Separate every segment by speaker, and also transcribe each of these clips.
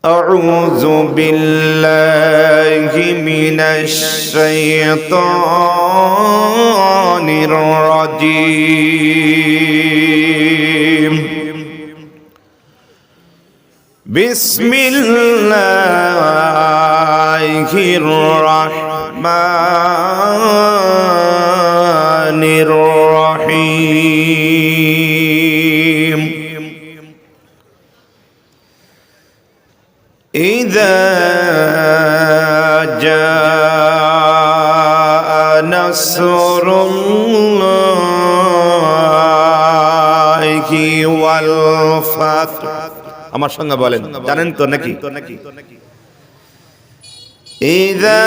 Speaker 1: أعوذ بالله من الشيطان الرجيم بسم الله الرحمن الرحيم إذا جاء نصر الله والفتح আমার সঙ্গে বলেন জানেন তো নাকি إذا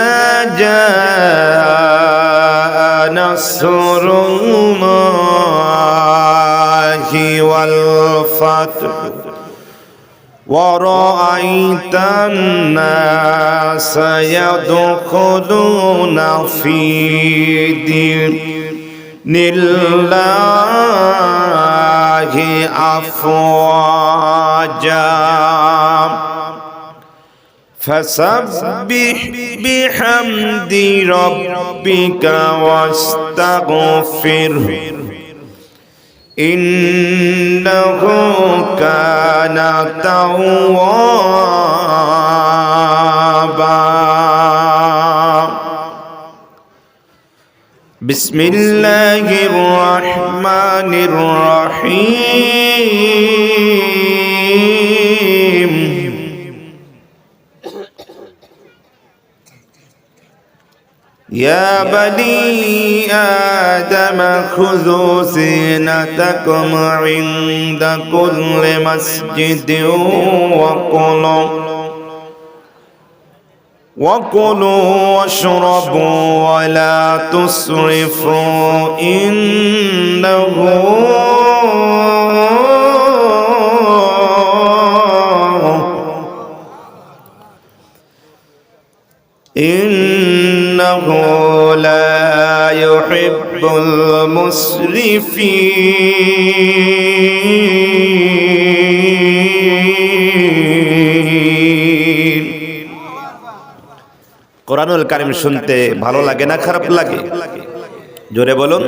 Speaker 1: جاء نصر الله والفتح ورأيت الناس يدخلون في دين الله أفواجا فسبح بحمد ربك واستغفره إنه كان توابا بسم الله الرحمن الرحيم يا بني آدم خذوا زينتكم عند كل مسجد وكلوا واشربوا ولا تسرفوا إنه لا يحب المسرفين কোরআনুল কারীম শুনতে ভালো লাগে না খারাপ লাগে? জোরে বলুন।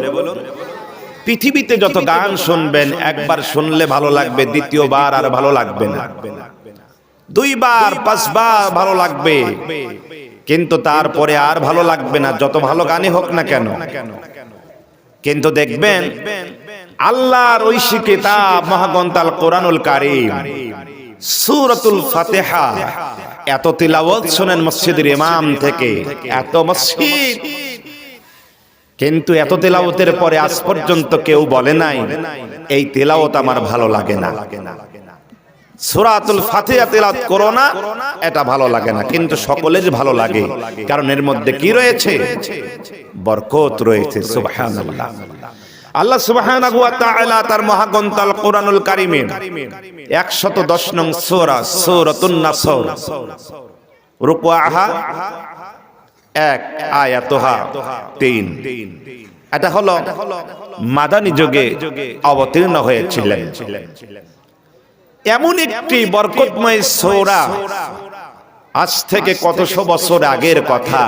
Speaker 1: পৃথিবীতে যত গান শুনবেন একবার শুনলে ভালো লাগবে, দ্বিতীয়বার আর ভালো লাগবে না, দুইবার পাঁচবার ভালো লাগবে, কিন্তু তারপরে আর ভালো লাগবে না যত ভালো গানই হোক না কেন। কিন্তু দেখবেন আল্লাহর ঐশী কিতাব মহাগ্রন্থ আল কোরআনুল কারীম সূরাতুল ফাতিহা এত তিলাওয়াত শুনেন মসজিদের ইমাম থেকে, এত মসজিদ, কিন্তু এত তিলাওয়াতের পরে আজ পর্যন্ত কেউ বলে নাই এই তিলাওয়াত আমার ভালো লাগে না। সূরাতুল ফাতিহা তিলাওয়াত করো না, এটা ভালো লাগে না, কিন্তু সকলের ভালো লাগে, কারণ এর মধ্যে কি রয়েছে? বরকত রয়েছে। সুবহানাল্লাহ। আল্লাহ সুবহানাহু ওয়া তাআলা তার মহাগ্রন্থ আল কোরআনুল কারীমে 110 নং সূরা সূরাতুন নাসর রুকুআহা 1 আয়াতুহা 3, এটা হলো মাদানী যুগে অবতীর্ণ হয়েছিলেন। এমন একটি বরকতময় সূরা, আজ থেকে কতশো বছর আগের কথা,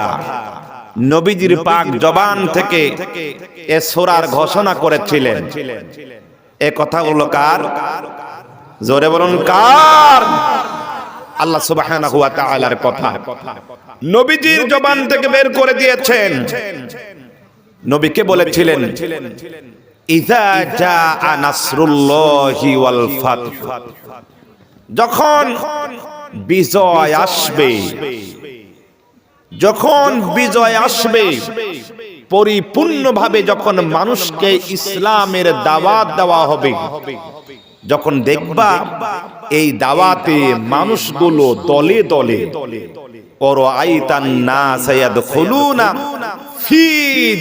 Speaker 1: নবীজির পাক জবান থেকে এ সূরার ঘোষণা করেছিলেন। এ কথাগুলো কার? জোরে বলুন কার? আল্লাহ সুবহানাহু ওয়া তাআলার কথা নবীজির জবান থেকে বের করে দিয়েছেন। নবীকে বলেছিলেন ইযা জাআ নাসরুল্লাহি ওয়াল ফাতহ, যখন বিজয় আসবে, যখন বিজয় আসবে, পরিপূর্ণভাবে যখন মানুষকে ইসলামের দাওয়াত দেওয়া হবে, যখন দেখবা এই দাওয়াতে মানুষগুলো দলে দলে ওরাআইতান নাস ইয়াদখুলুনা ফি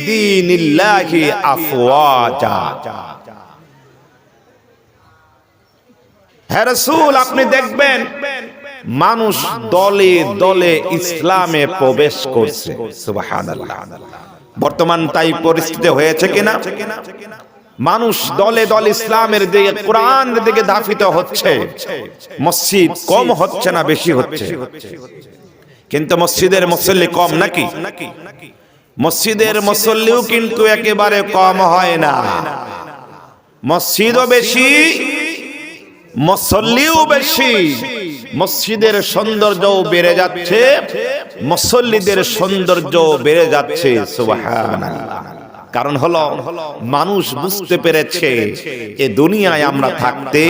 Speaker 1: দীনিল্লাহি আফওয়াজা, হে রাসূল আপনি দেখবেন মানুষ দলে দলে ইসলামে প্রবেশ করছে। সুবহানাল্লাহ। বর্তমান তাই পরিস্থিতি হয়েছে কিনা? মানুষ দলে দলে ইসলামের দিকে, কোরআনের দিকে ধাবিত হচ্ছে, মসজিদ কম হচ্ছে না বেশি হচ্ছে? কিন্তু মসজিদের মুসল্লি কম নাকি? মসজিদের মুসল্লিও কিন্তু একেবারে কম হয় না। মসজিদও বেশি, মুসল্লিও বেশি। মসজিদের সৌন্দর্যও বেড়ে যাচ্ছে, মুসল্লিদের সৌন্দর্যও বেড়ে যাচ্ছে। সুবহানাল্লাহ। কারণ হলো মানুষ বুঝতে পেরেছে এ দুনিয়ায় আমরা থাকতে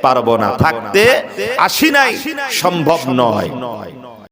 Speaker 1: পারবো না, থাকতে আসি নাই, সম্ভব নয়।